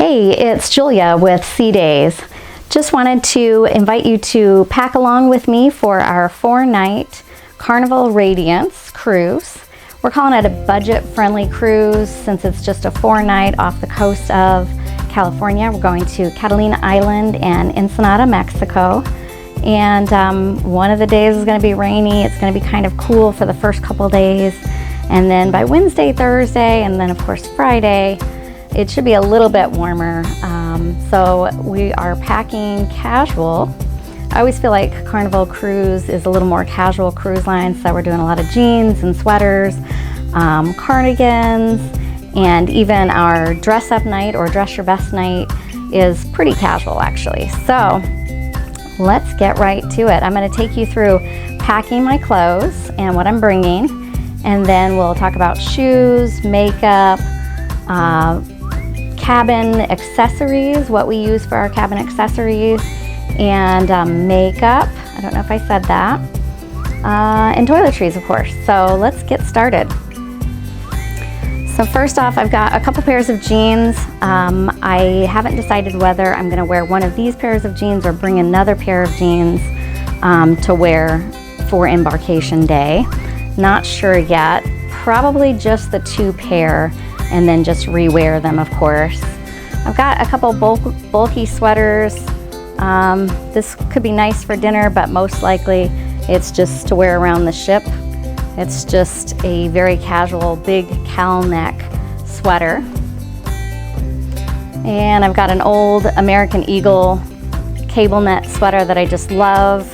Hey, it's Julia with Sea Days. Just wanted to invite you to pack along with me for our 4-night Carnival Radiance Cruise. We're calling it a budget-friendly cruise since it's just a 4-night off the coast of California. We're going to Catalina Island and Ensenada, Mexico. And one of the days is going to be rainy. It's going to be kind of cool for the first couple days. And then by Wednesday, Thursday, and then of course Friday, it should be a little bit warmer. So we are packing casual. I always feel like Carnival Cruise is a little more casual cruise line, so we're doing a lot of jeans and sweaters, cardigans, and even our dress up night or dress your best night is pretty casual actually. So let's get right to it. I'm going to take you through packing my clothes and what I'm bringing, and then we'll talk about shoes, makeup, cabin accessories, what we use for our cabin accessories, and makeup. I don't know if I said that. And toiletries, of course. So let's get started. So first off, I've got a couple pairs of jeans. I haven't decided whether I'm going to wear one of these pairs of jeans or bring another pair of jeans to wear for embarkation day. Not sure yet. Probably just the 2 pair and then just rewear them, of course. I've got a couple bulky sweaters. This could be nice for dinner, but most likely it's just to wear around the ship. It's just a very casual, big cowl neck sweater. And I've got an old American Eagle cable knit sweater that I just love.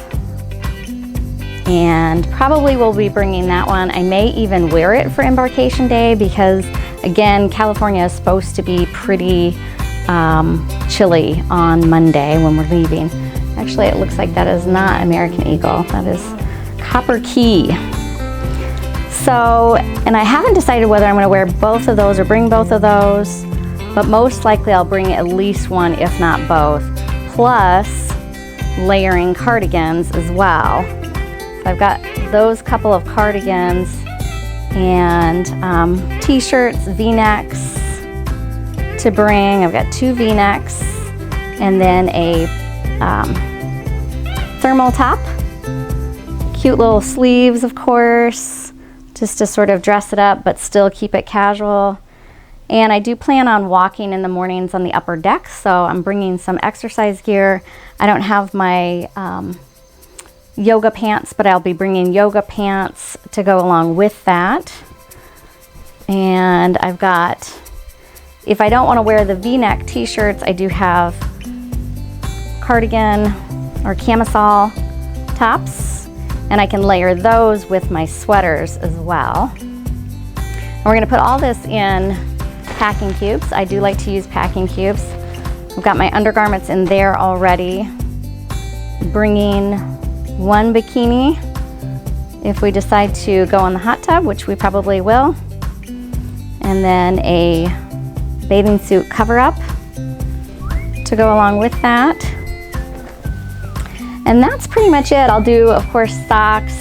And probably will be bringing that one. I may even wear it for embarkation day because, again, California is supposed to be pretty chilly on Monday when we're leaving. Actually, it looks like that is not American Eagle. That is Copper Key. So, and I haven't decided whether I'm going to wear both of those or bring both of those, but most likely I'll bring at least one, if not both, plus layering cardigans as well. So I've got those couple of cardigans and t-shirts, v-necks to bring. I've got 2 v-necks and then a thermal top. Cute little sleeves, of course, just to sort of dress it up but still keep it casual. And I do plan on walking in the mornings on the upper deck, so I'm bringing some exercise gear. I don't have my yoga pants, but I'll be bringing yoga pants to go along with that. And I've got, if I don't want to wear the v-neck t-shirts, I do have cardigan or camisole tops, and I can layer those with my sweaters as well. And we're going to put all this in packing cubes. I do like to use packing cubes. I've got my undergarments in there already. Bringing 1 bikini if we decide to go in the hot tub, which we probably will, and then a bathing suit cover-up to go along with that. And that's pretty much it. I'll do, of course, socks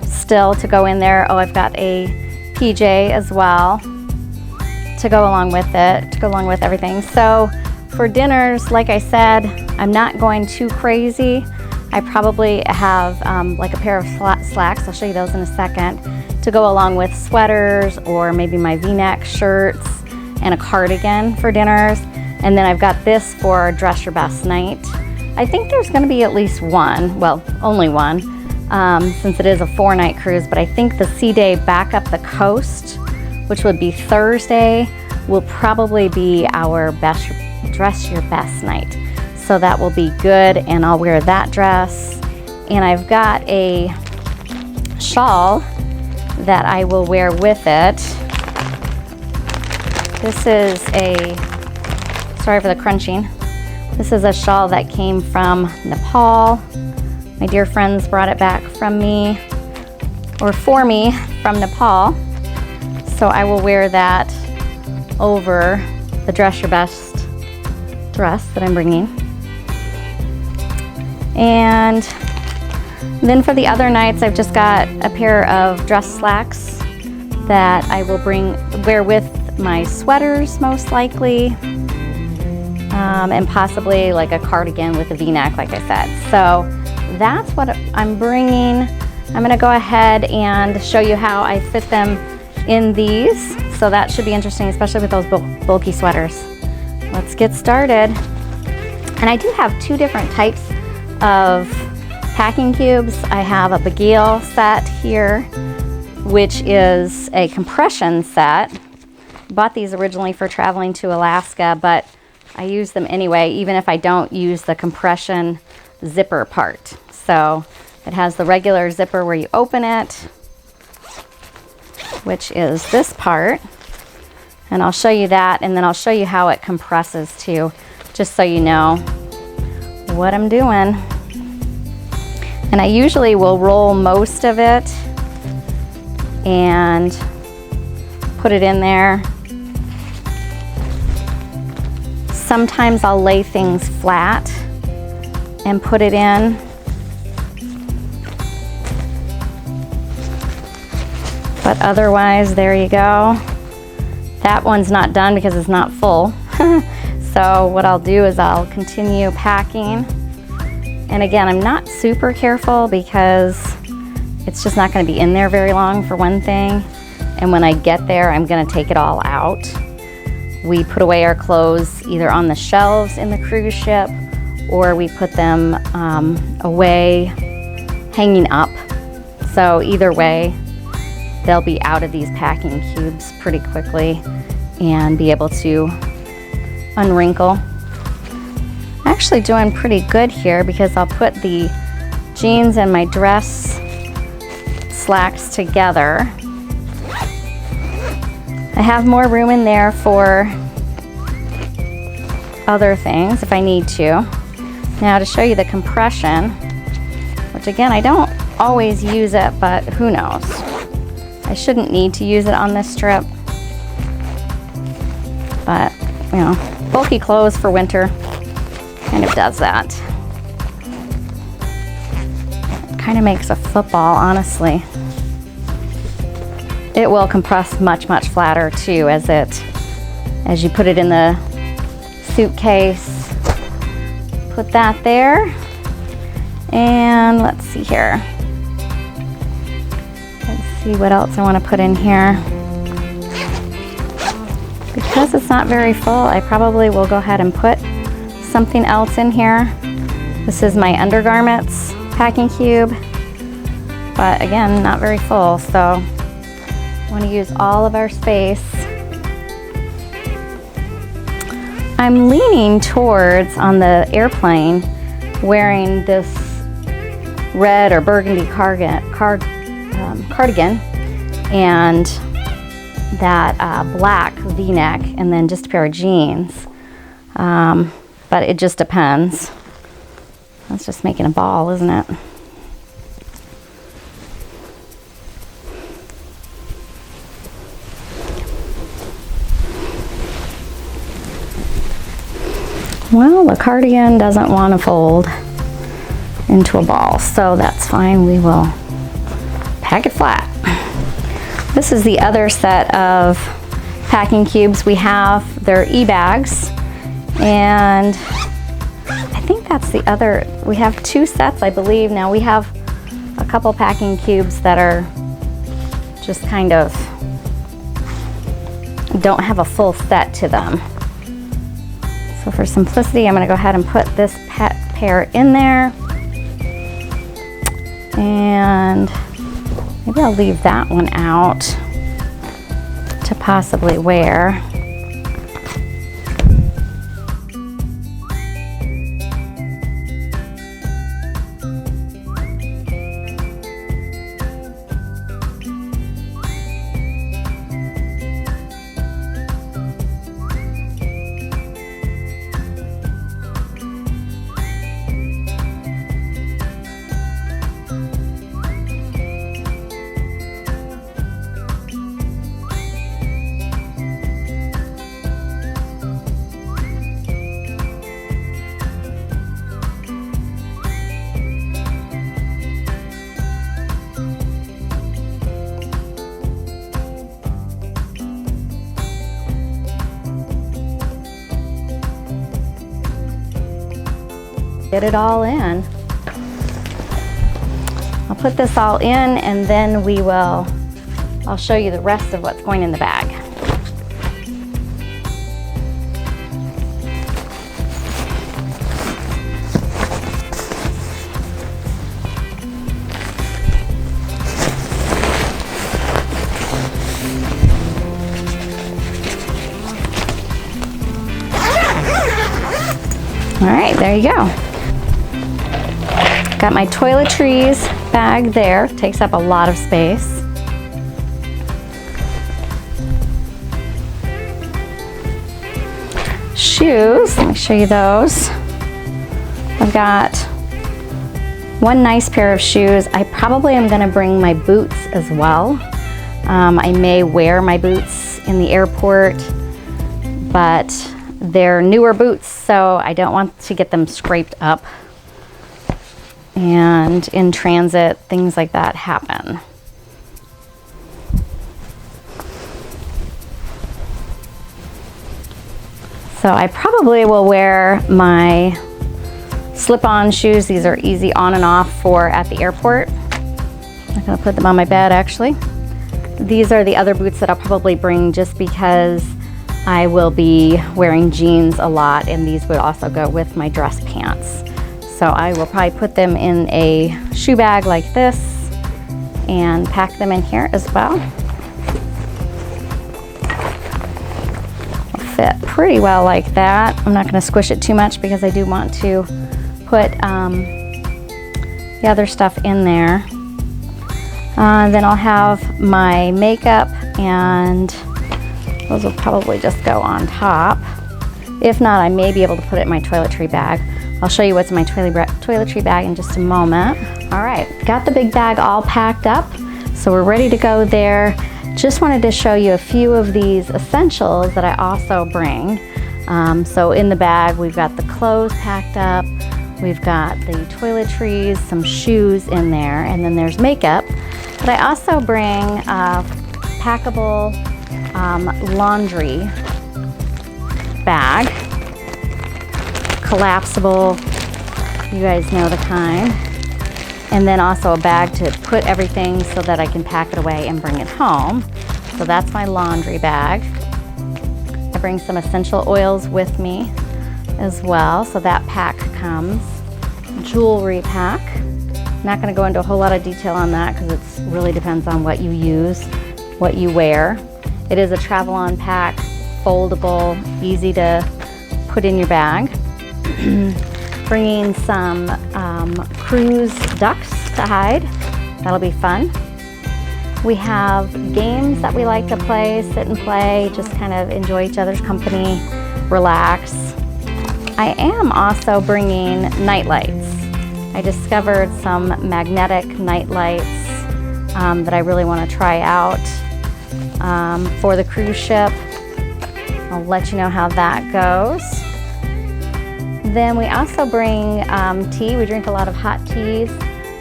still to go in there. Oh, I've got a PJ as well to go along with it, to go along with everything. So for dinners, like I said, I'm not going too crazy. I probably have like a pair of slacks, I'll show you those in a second, to go along with sweaters or maybe my v-neck shirts and a cardigan for dinners. And then I've got this for dress your best night. I think there's going to be at least one, well, only one, since it is a 4-night cruise, but I think the sea day back up the coast, which would be Thursday, will probably be our best dress your best night. So that will be good, and I'll wear that dress. And I've got a shawl that I will wear with it. This is a, sorry for the crunching. This is a shawl that came from Nepal. My dear friends brought it back from me, or for me, from Nepal. So I will wear that over the dress your best dress that I'm bringing. And then for the other nights, I've just got a pair of dress slacks that I will wear with my sweaters most likely, and possibly like a cardigan with a V-neck, like I said. So that's what I'm bringing. I'm gonna go ahead and show you how I fit them in these. So that should be interesting, especially with those bulky sweaters. Let's get started. And I do have two different types of packing cubes. I have a Beguile set here, which is a compression set. Bought these originally for traveling to Alaska, but I use them anyway, even if I don't use the compression zipper part. So it has the regular zipper where you open it, which is this part. And I'll show you that, and then I'll show you how it compresses too, just so you know what I'm doing. And I usually will roll most of it and put it in there. Sometimes I'll lay things flat and put it in. But otherwise, there you go. That one's not done because it's not full. So what I'll do is I'll continue packing. And again, I'm not super careful because it's just not going to be in there very long, for one thing. And when I get there, I'm going to take it all out. We put away our clothes either on the shelves in the cruise ship, or we put them away hanging up. So either way, they'll be out of these packing cubes pretty quickly and be able to unwrinkle. I'm actually doing pretty good here because I'll put the jeans and my dress slacks together. I have more room in there for other things if I need to. Now to show you the compression, which again, I don't always use it, but who knows? I shouldn't need to use it on this trip. But, you know, bulky clothes for winter kind of does that. It kind of makes a football, honestly. It will compress much, much flatter too as you put it in the suitcase. Put that there. And let's see here. Let's see what else I want to put in here. Because it's not very full, I probably will go ahead and put something else in here. This is my undergarments packing cube. But again, not very full, so I want to use all of our space. I'm leaning towards, on the airplane, wearing this red or burgundy cardigan and that black V-neck, and then just a pair of jeans. But it just depends. That's just making a ball, isn't it? Well, the cardigan doesn't want to fold into a ball, so that's fine. We will pack it flat. This is the other set of packing cubes we have. They're e-bags, and I think that's the other. We have two sets, I believe. Now we have a couple packing cubes that are just kind of don't have a full set to them. So for simplicity, I'm going to go ahead and put this pair in there. And maybe I'll leave that one out to possibly wear. get it all in. I'll put this all in and then I'll show you the rest of what's going in the bag. All right, there you go. Got my toiletries bag there, takes up a lot of space. Shoes, let me show you those. I've got one nice pair of shoes. I probably am gonna bring my boots as well. I may wear my boots in the airport, but they're newer boots, so I don't want to get them scraped up. And in transit, things like that happen. So I probably will wear my slip-on shoes. These are easy on and off for at the airport. I'm gonna put them on my bed actually. These are the other boots that I'll probably bring just because I will be wearing jeans a lot, and these would also go with my dress pants. So I will probably put them in a shoe bag like this and pack them in here as well. Will fit pretty well like that. I'm not gonna squish it too much because I do want to put the other stuff in there. Then I'll have my makeup, and those will probably just go on top. If not, I may be able to put it in my toiletry bag. I'll show you what's in my toiletry bag in just a moment. All right, got the big bag all packed up, so we're ready to go there. Just wanted to show you a few of these essentials that I also bring. So in the bag, we've got the clothes packed up, we've got the toiletries, some shoes in there, and then there's makeup. But I also bring a packable laundry bag, collapsible, you guys know the kind, and then also a bag to put everything so that I can pack it away and bring it home. So that's my laundry bag. I bring some essential oils with me as well, so that pack comes. Jewelry pack. I'm not going to go into a whole lot of detail on that because it really depends on what you use, what you wear. It is a travel-on pack, foldable, easy to put in your bag. Bringing some cruise ducks to hide. That'll be fun. We have games that we like to play, sit and play, just kind of enjoy each other's company, relax. I am also bringing night lights. I discovered some magnetic night lights that I really want to try out for the cruise ship. I'll let you know how that goes. Then we also bring tea. We drink a lot of hot teas.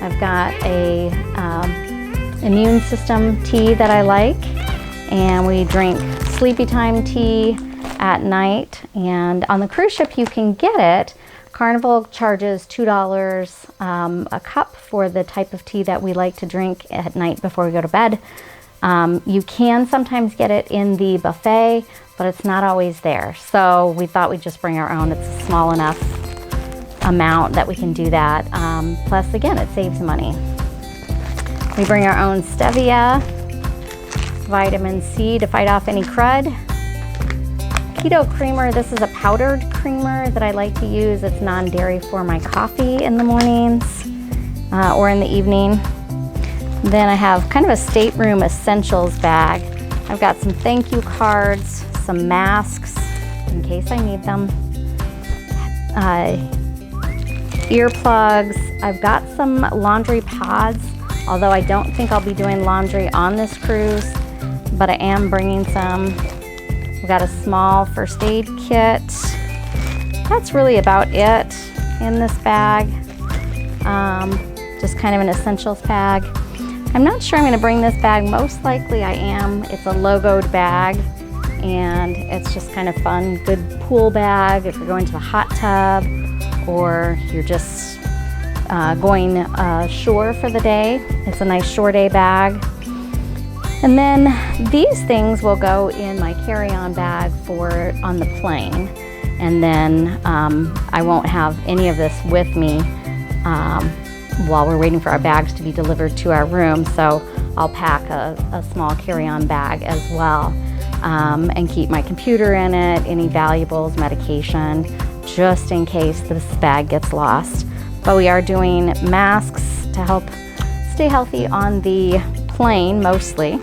I've got a immune system tea that I like, and we drink sleepy time tea at night. And on the cruise ship you can get it. Carnival charges $2 a cup for the type of tea that we like to drink at night before we go to bed. You can sometimes get it in the buffet, but it's not always there. So we thought we'd just bring our own. It's a small enough amount that we can do that. Plus, again, it saves money. We bring our own stevia, vitamin C to fight off any crud. Keto creamer, this is a powdered creamer that I like to use. It's non-dairy for my coffee in the mornings or in the evening. Then I have kind of a stateroom essentials bag. I've got some thank you cards, some masks in case I need them, earplugs. I've got some laundry pods, although I don't think I'll be doing laundry on this cruise, but I am bringing some. We've got a small first aid kit. That's really about it in this bag. Just kind of an essentials bag. I'm not sure I'm going to bring this bag. Most likely I am. It's a logoed bag, and it's just kind of fun. Good pool bag if you're going to the hot tub, or you're just going ashore for the day. It's a nice shore day bag. And then these things will go in my carry-on bag for on the plane. And then I won't have any of this with me while we're waiting for our bags to be delivered to our room. So I'll pack a small carry-on bag as well, and keep my computer in it, any valuables, medication, just in case this bag gets lost. But we are doing masks to help stay healthy on the plane mostly.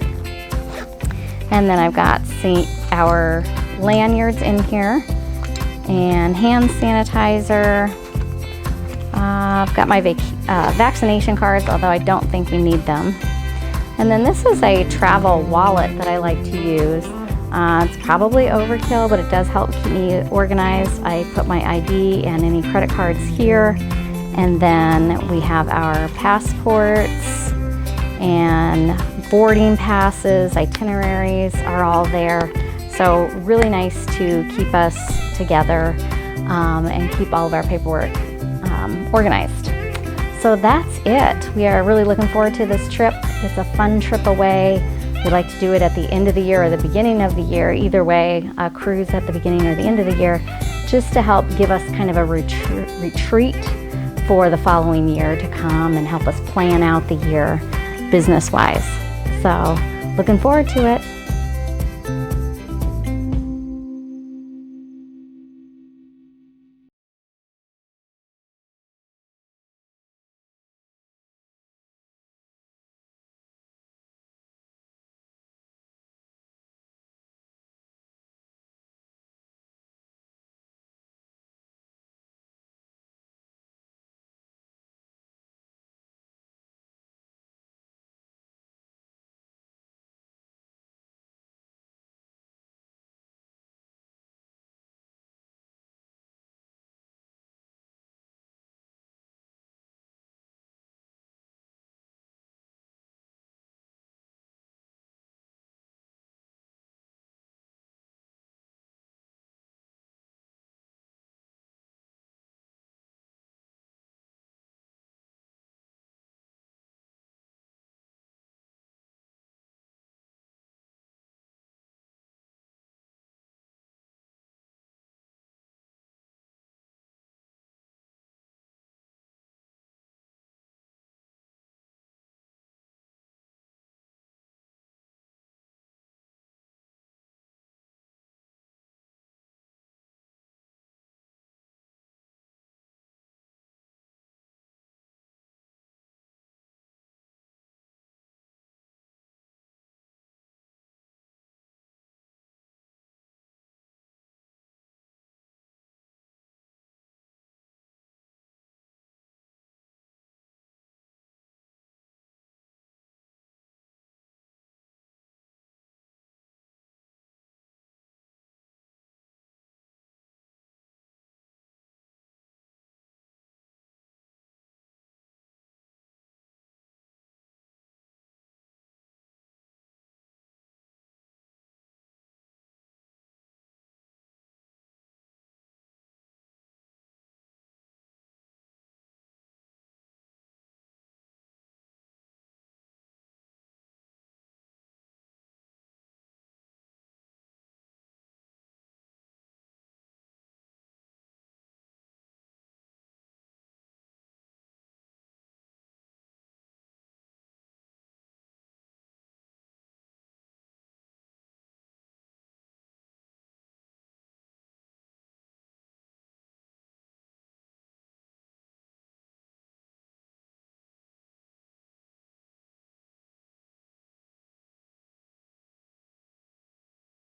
And then I've got our lanyards in here and hand sanitizer. I've got my vaccination cards, although I don't think we need them. And then this is a travel wallet that I like to use. It's probably overkill, but it does help keep me organized. I put my ID and any credit cards here. And then we have our passports and boarding passes, itineraries are all there. So really nice to keep us together and keep all of our paperwork organized. So that's it. We are really looking forward to this trip. It's a fun trip away. We like to do it at the end of the year or the beginning of the year. Either way, a cruise at the beginning or the end of the year, just to help give us kind of a retreat for the following year to come and help us plan out the year business-wise. So looking forward to it.